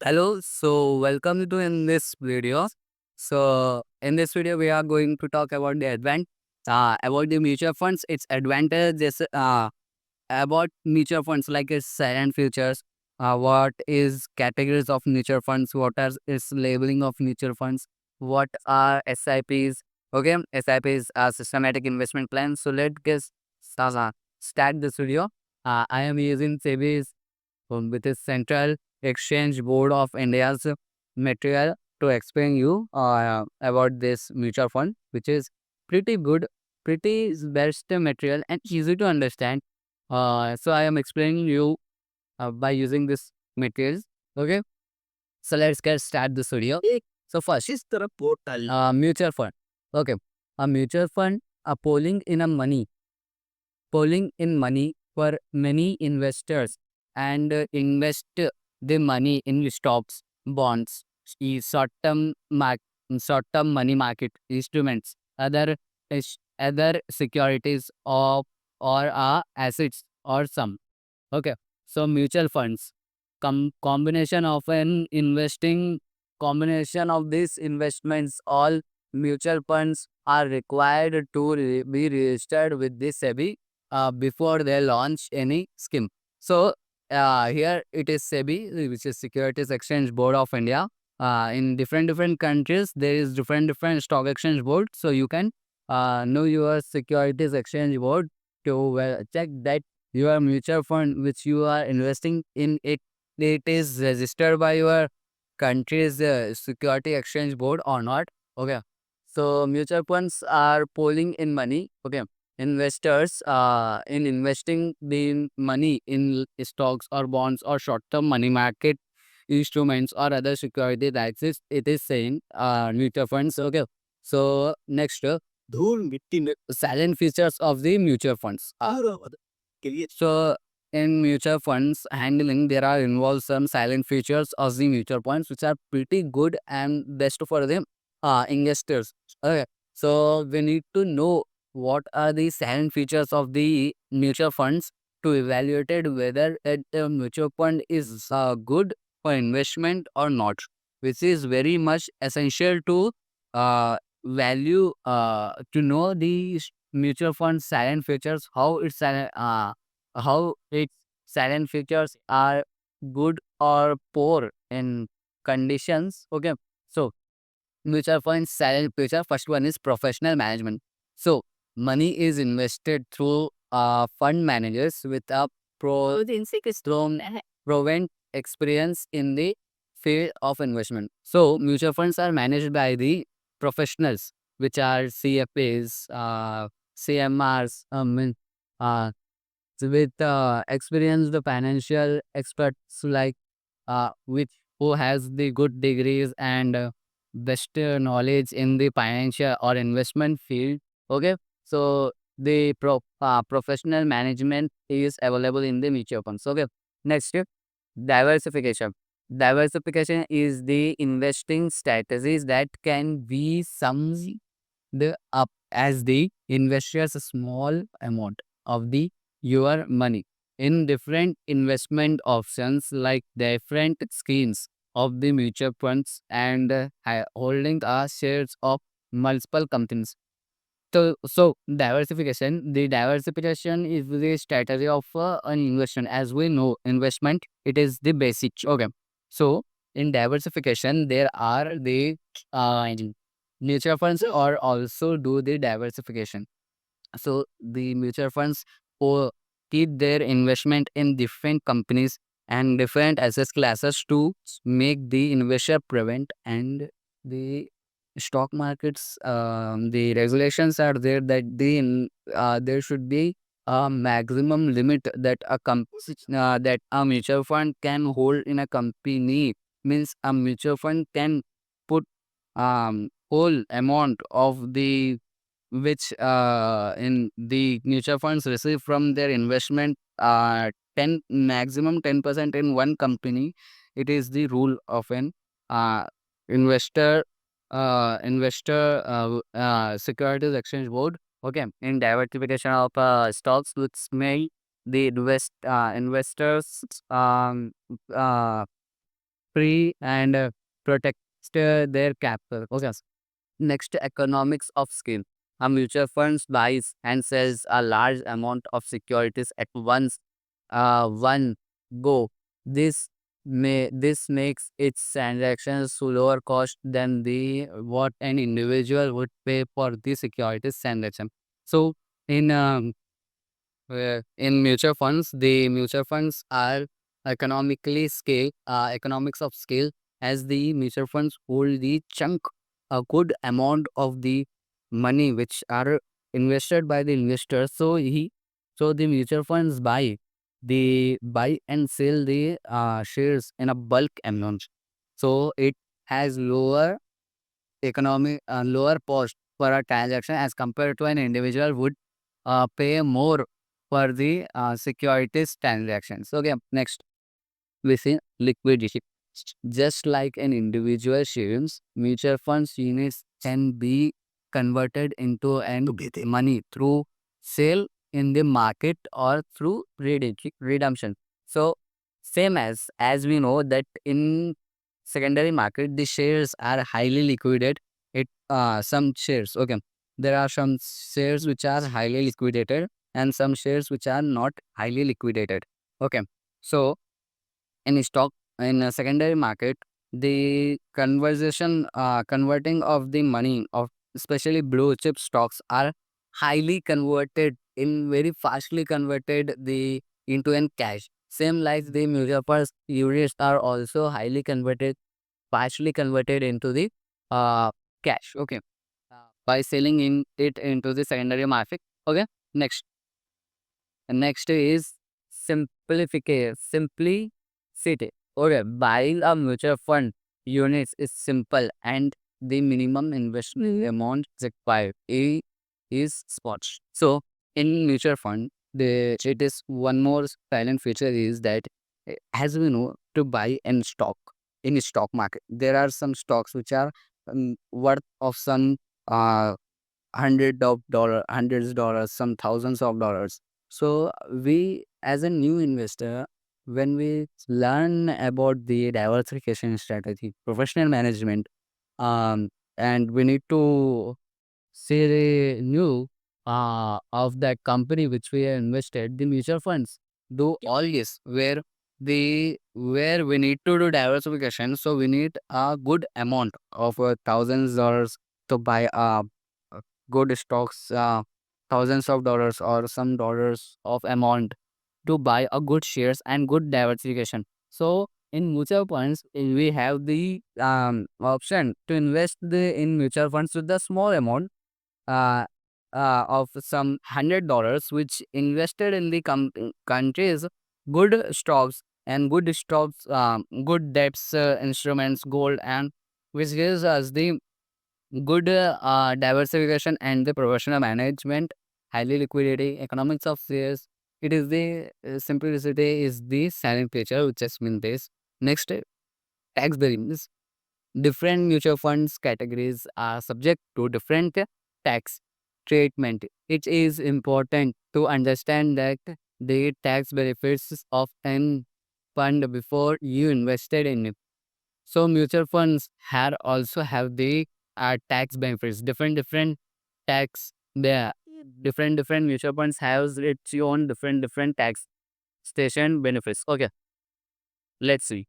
Hello, so welcome to in this video. So in this video, we are going to talk about the about the mutual funds, its advantages, about mutual funds like its silent futures, what is categories of mutual funds, what are its labeling of mutual funds, what are SIPs. Okay, SIPs are systematic investment plans. So let's get start this video. I am using SEBI's with the Central Exchange Board of India's material to explain you about this mutual fund, which is pretty good, pretty best material and easy to understand. So I am explaining you by using this materials. Okay, so let's get start this video. So first, mutual fund. Okay, a mutual fund, a polling in money for many investors and invest the money in stocks, bonds, short-term short-term money market instruments, other securities of or assets or some. Okay, so mutual funds, combination of an investing combination of these investments. All mutual funds are required to be registered with the SEBI before they launch any scheme. So here it is SEBI, which is Securities Exchange Board of India. In different countries, there is different stock exchange board. So you can know your Securities Exchange Board to check that your mutual fund which you are investing in it is registered by your country's security exchange board or not. Okay, so mutual funds are pooling in money. Okay, investors in investing the money in stocks or bonds or short-term money market instruments or other security that it is saying mutual funds. Okay, so next silent features of the mutual funds. So in mutual funds handling, there are involved some silent features of the mutual funds which are pretty good and best for the investors. Okay, so we need to know what are the silent features of the mutual funds to evaluate it whether the mutual fund is good for investment or not, which is very much essential to value to know the mutual fund silent features, how its silent features are good or poor in conditions. Okay, so mutual fund silent feature. First one is professional management. So money is invested through fund managers with a strong proven experience in the field of investment. So mutual funds are managed by the professionals, which are CFAs, CMRs, uh, with experienced financial experts like which who has the good degrees and best knowledge in the financial or investment field. Okay, so the professional management is available in the mutual funds. Okay, next diversification. Diversification is the investing strategies that can be summed up as the investors a small amount of the your money in different investment options like different schemes of the mutual funds and holding shares of multiple companies. So the diversification is the strategy of an investment. As we know, investment it is the basic. Okay, so in diversification, there are the uh, mutual funds or also do the diversification. So the mutual funds or keep their investment in different companies and different asset classes to make the investor prevent and the stock markets. The regulations are there that there should be a maximum limit that that a mutual fund can hold in a company. Means a mutual fund can put whole amount of the which in the mutual funds receive from their investment 10 maximum 10% in one company. It is the rule of an uh, investor securities exchange board. Okay, in diversification of stocks which may the investors free and protect their capital. Okay. Next, economics of scale. A mutual fund buys and sells a large amount of securities at one go. This makes its transactions lower cost than the what an individual would pay for the securities transaction. So in mutual funds, the mutual funds are economics of scale, as the mutual funds hold the chunk, a good amount of the money which are invested by the investor. So the mutual funds buy and sell the shares in a bulk amount. So it has lower cost for a transaction as compared to an individual would pay more for the securities transactions. Okay, next we see liquidity. Just like an individual shares, mutual funds units can be converted into an money through sale in the market or through redemption. So same as we know that in secondary market the shares are highly liquided. It some shares, okay, there are some shares which are highly liquidated and some shares which are not highly liquidated. Okay, so in stock in a secondary market, the converting of the money of especially blue chip stocks are highly converted in very fastly converted the into an cash. Same like the mutual funds units are also highly converted, partially converted into the uh cash. Okay, by selling in it into the secondary market. Okay, next. Next is simplicity. Okay, buying a mutual fund units is simple and the minimum investment amount required is spots. So in mutual fund, it is one more silent feature is that as we know to buy in stock market, there are some stocks which are worth of some uh hundreds of dollars, some thousands of dollars. So we, as a new investor, when we learn about the diversification strategy, professional management, um, and we need to see the new of that company which we have invested, the mutual funds do all this where we need to do diversification. So we need a good amount of thousands dollars to buy good stocks, thousands of dollars or some dollars of amount to buy a good shares and good diversification. So in mutual funds, we have the option to invest in mutual funds with the small amount uh, of some $100, which invested in the country's good stocks and good stocks, good debts, instruments, gold, and which gives us the good diversification and the professional management, highly liquidity, economics of shares. It is the simplicity is the silent feature which has been this. Next, tax benefits. Different mutual funds categories are subject to different tax treatment. It is important to understand that the tax benefits of an fund before you invested in it. So mutual funds had also have the tax benefits. Different tax there. Different mutual funds has its own different tax station benefits. Okay, let's see.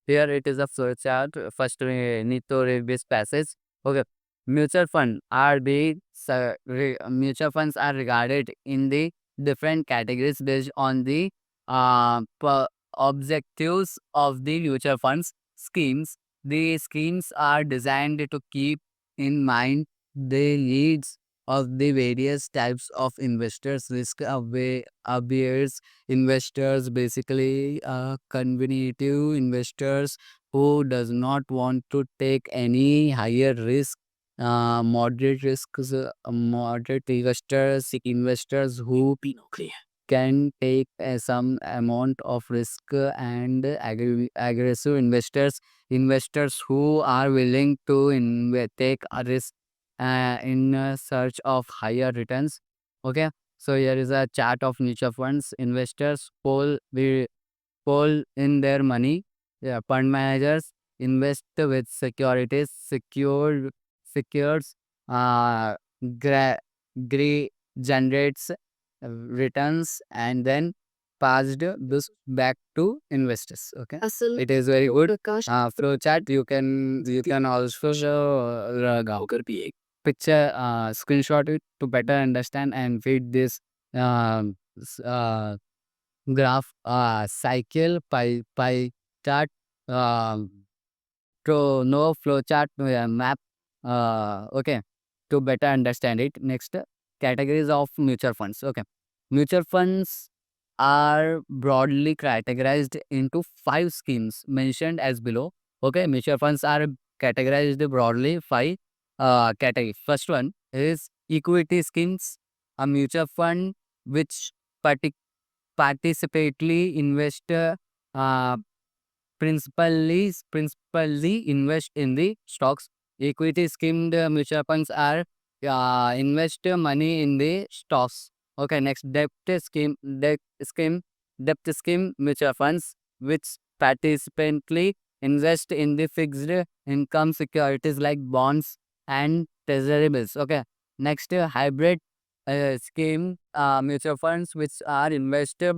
Here it is a flow chart. First, we need to read this passage. Okay, mutual fund are mutual funds are regarded in the different categories based on the objectives of the mutual funds schemes. The schemes are designed to keep in mind the needs of the various types of investors, risk averse investors, basically conservative investors who does not want to take any higher risk, moderate risks, moderate investors who can take some amount of risk, and aggressive investors who are willing to take a risk in search of higher returns. Okay, so here is a chart of mutual funds investors poll in their money. Yeah, fund managers invest with securities, secures, uh, gra- generates returns and then passed this back to investors. Okay, it is very good. Flow chart you can also picture screenshot it to better understand and feed this graph cycle pie chart um, to know flowchart map. Okay, to better understand it. Next, categories of mutual funds. Okay, mutual funds are broadly categorized into five schemes mentioned as below. Okay, mutual funds are categorized broadly five categories. First one is equity schemes, a mutual fund which partic- participately investor uh, principally invest in the stocks. Equity schemed mutual funds are invest money in the stocks. Okay, next debt scheme mutual funds which participantly invest in the fixed income securities like bonds and treasury bills. Okay, next hybrid scheme mutual funds which are invested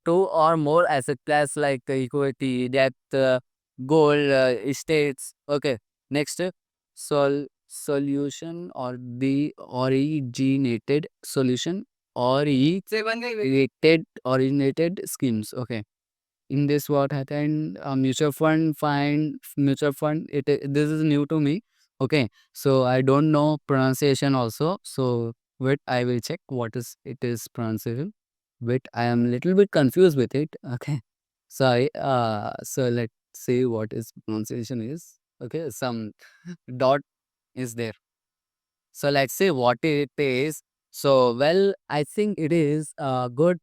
two or more asset class like equity, debt, gold, estates. Okay. Next, solution or the originated solution or originated schemes. Okay. In this, what happened? Mutual fund. This is new to me. Okay, so I don't know pronunciation also. So wait, I will check what is it is pronunciation. Wait, I am little bit confused with it. Okay, sorry. So let's see what is pronunciation is. Okay, some dot is there. So let's see what it is. So well, I think it is good.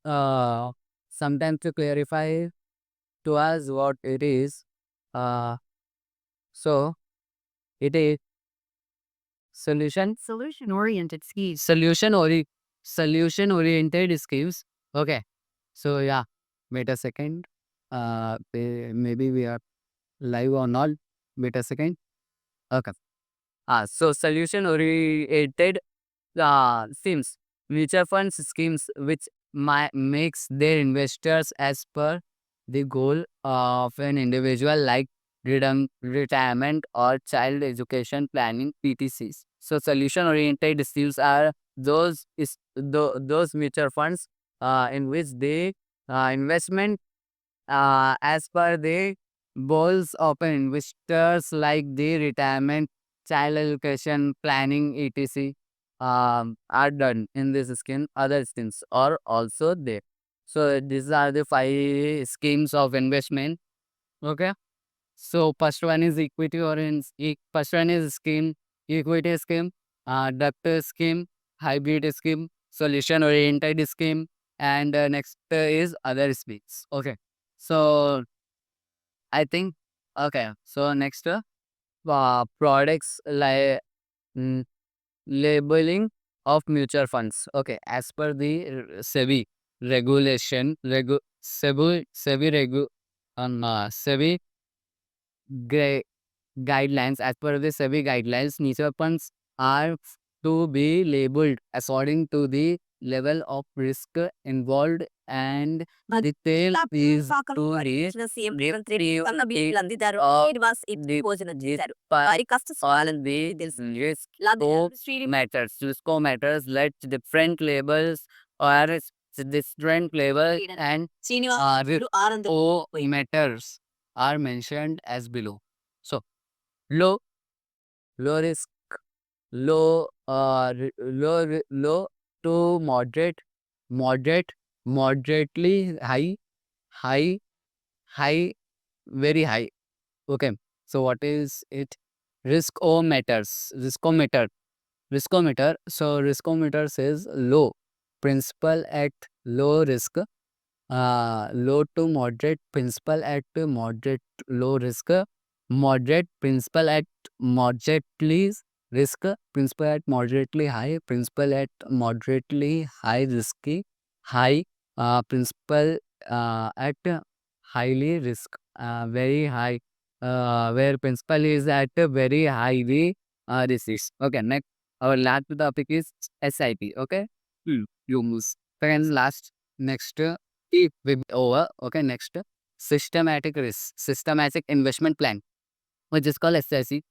Uh, sometimes to clarify to us what it is. Uh, so it is solution solution oriented schemes. Okay. So yeah, wait a second. Maybe we are live or not. Wait a second. Okay. So solution oriented schemes, mutual funds schemes which makes their investors as per the goal of an individual like retirement or child education planning PTCs. So solution oriented schemes are those mutual funds in which they investment as per the goals of investors like the retirement, child education, planning, etc. Are done in this scheme. Other schemes are also there. So these are the five schemes of investment. Okay. So first one is equity first one is scheme, equity scheme, debt scheme, hybrid scheme, solution oriented scheme, and next is other schemes. Okay. So I think okay. So next products like mm, labeling of mutual funds. Okay, as per the SEBI regulation, SEBI guidelines. As per the SEBI guidelines, mutual funds are to be labeled according to the level of risk involved and detail is to reach all the risk matters. Let different labels or different labels and matters are mentioned as below. So low, low risk, low to moderate, moderately high, high, high, very high. Okay. So what is it? Riskometers, riskometer. So riskometer says low, principal at low risk, low to moderate principal at moderate low risk, moderate principal at moderately risk, principal at moderately high, principal at moderately high risky, high principal at highly risk, very high, where principal is at a very highly risk. Okay, next our last topic is SIP. Okay, you move. Second last next if we over. Okay, next systematic risk, systematic investment plan, which is called SIC.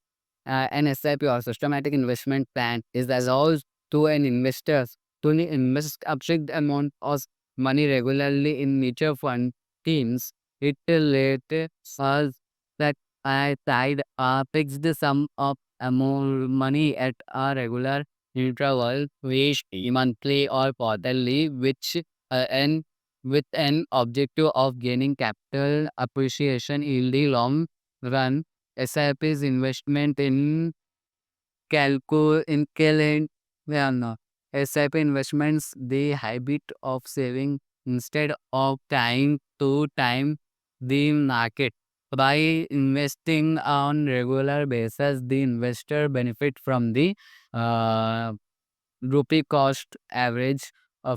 An SIP or systematic investment plan is allows to an investor to invest a fixed amount of money regularly in mutual fund schemes. It later us that I tied a fixed sum of amount money at a regular interval, which monthly or quarterly, which and with an objective of gaining capital appreciation in the long run. SIP's investment in calculate no. SIP investments the habit of saving instead of trying to time the market. By investing on regular basis, the investor benefit from the uh, rupee cost average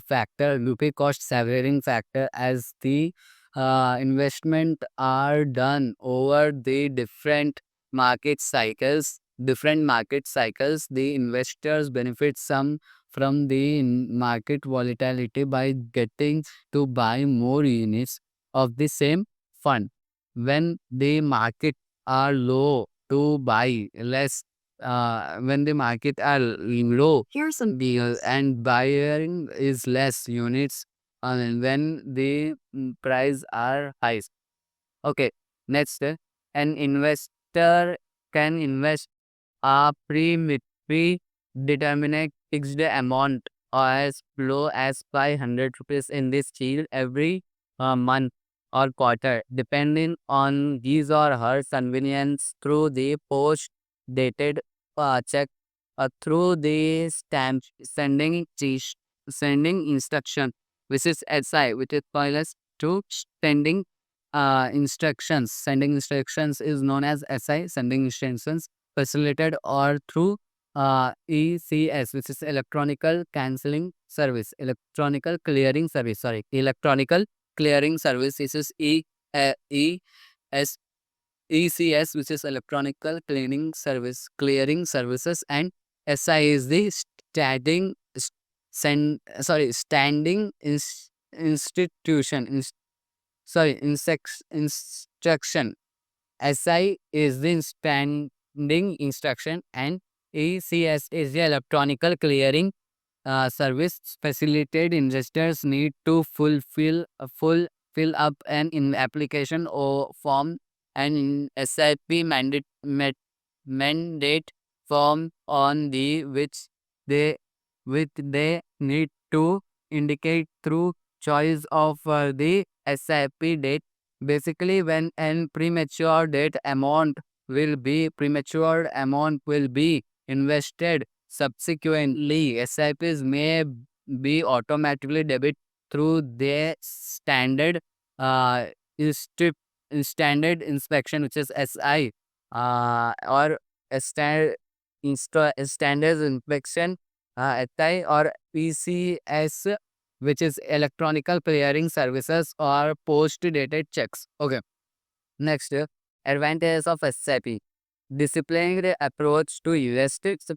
factor, rupee cost averaging factor, as the investment are done over the different market cycles. The investors benefit some from the market volatility by getting to buy more units of the same fund when the market are low, to buy less when the market are low. Here's some deals and buying is less units when the price are high. Okay, next, an investor can invest a predetermined fixed amount or as low as 500 rupees in this field every month or quarter, depending on his or her convenience, through the post dated check, through the stamp sending instruction, which is SI, which is called as to sending instructions. Sending instructions is known as SI, sending instructions, facilitated or through ECS, which is electronical cancelling service, electronical clearing service. Sorry, electronical clearing service. This is E S ECS, which is electronical clearing services, and SI is the standing institution. Instruction. SI is the standing instruction, and ECS is the electronical clearing service. Facilitated investors need to fill up an application or form, and in SIP mandate form on the they which they need to indicate through choice of the SIP date. Basically, when an premature amount will be invested subsequently, SIPs may be automatically debit through their uh, instri- standard inspection, which is SI, or a standard inspection, SI or PCS, which is electronical clearing services or post-dated checks. Okay. Next, advantages of SIP. Disciplined approach to investments.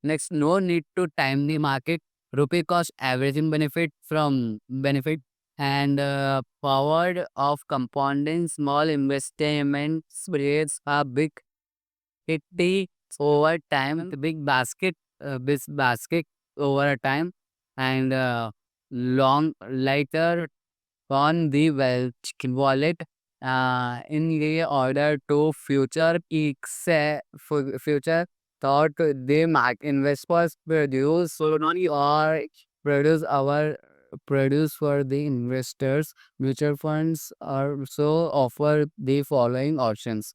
Next, no need to time the market. Rupee cost averaging benefit and powered of compounding small investments creates a big hitty over time. The big basket over a time, and long later on the wealth wallet in the order to future thought the market investors produce or produce our produce for the investors. Mutual funds also offer the following options: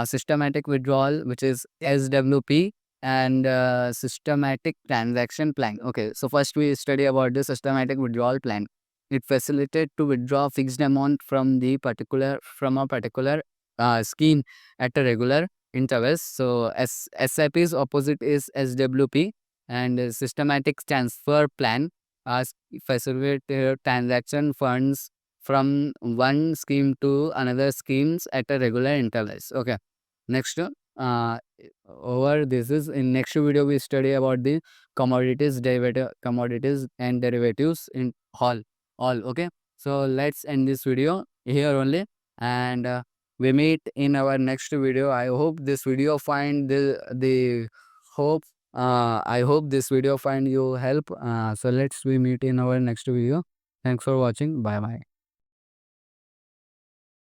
systematic withdrawal, which is SWP, and systematic transaction plan. Okay, so first we study about the systematic withdrawal plan. It facilitates to withdraw fixed amount from a particular scheme at a regular intervals. So SIP's opposite is SWP, and systematic transfer plan as facilitate transaction funds from one scheme to another schemes at a regular intervals. Okay. Next, over this is in next video we study about the commodities and derivatives in all. Okay. So let's end this video here only, and we meet in our next video. I hope this video find the hope. I hope this video find you help. So let's we meet in our next video. Thanks for watching. Bye bye.